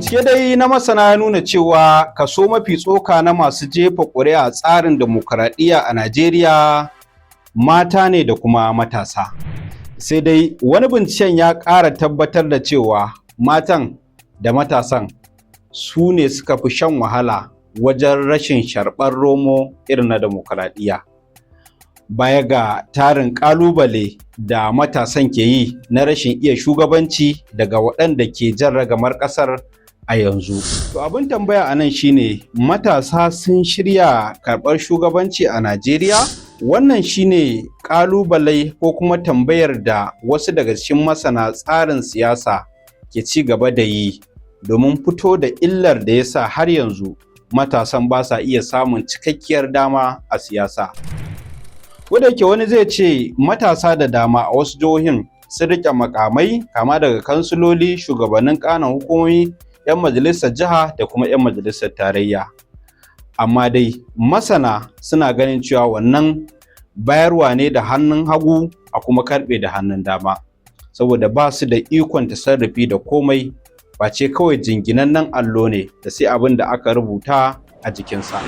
Bincike dai na masana ya nuna cewa kaso mafi tsoka na masu jefa ƙuri'a a tsarin dimokuraɗiyya a Najeriya mata ne da kuma matasa. Sai dai wani binciken ya ƙara tabbatar da cewa matan da matasan su ne suka fi shan wahala wajen rashin sharɓar romo irin na dimokuraɗiyya. Baya ga tarin ƙalubale da matasan ke yi na rashin iya shugabanci daga waɗanda ke jan ragamar ƙasar a yanzu. To abin tambaya a nan shine matasa sun shirya karɓar shugabanci a Najeriya? Wannan shine ƙalubale ko kuma tambayar da wasu daga cikin masana tsarin siyasa ke ci gaba da yi domin fito da illar da ya sa har yanzu matasan ba sa iya samun cikakkiyar dama a siyasa. Wanda yake wani zai ce matasa da dama a wasu jihohin sun riƙe makamai kama daga kansiloli, shugabannin ƙananan hukumomi, 'yan majalisar jiha da kuma 'yan majalisar tarayya. Amma dai masana suna ganin cewa wannan bayarwa ne da hannun hagu a kuma karɓe da hannun dama, saboda ba su da ikon tasarrufi da komai, face kawai jinginannen allo ne da sai abin da aka rubuta a jikinsa.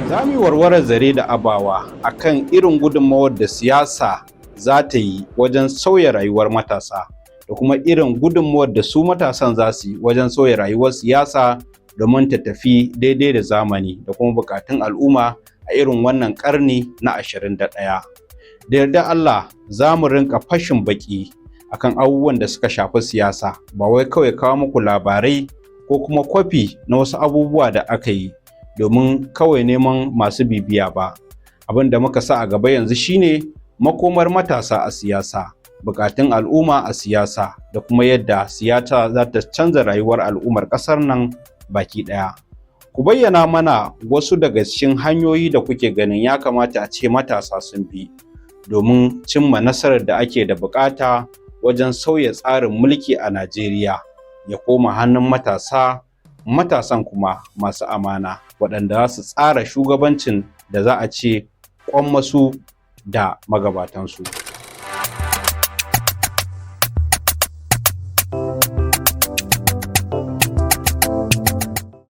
Za mu yi warwarar zare da abawa akan irin gudunmawar da siyasa za ta yi wajen sauya rayuwar matasa da kuma irin gudunmawar da su matasan za su yi wajen sauya rayuwar siyasa domin ta tafi daidai da zamani da kuma bukatun al'umma a irin wannan ƙarni na 21. Da yarda Allah za mu rinka fashin baki akan abubuwan da suka shafi siyasa, ba wai kawai kawo muku labarai ko kuma kwafi na wasu abubuwa da aka yi domin kawai neman masu bibiya ba. Abin da muka sa a gaba yanzu shine makomar matasa a siyasa, bukatun al'umma a siyasa da kuma yadda siyasa za ta canza rayuwar al'ummar ƙasar nan baki ɗaya. Ku bayyana mana wasu daga cikin hanyoyi da kuke ganin ya kamata a ce matasa sun bi domin cimma nasarar da ake da bukata wajen sauya tsarin mulki a Najeriya ya koma hannun matasa, matasan kuma masu amana waɗanda za su tsara shugabancin da za a ce ƙwammasu da magabatansu.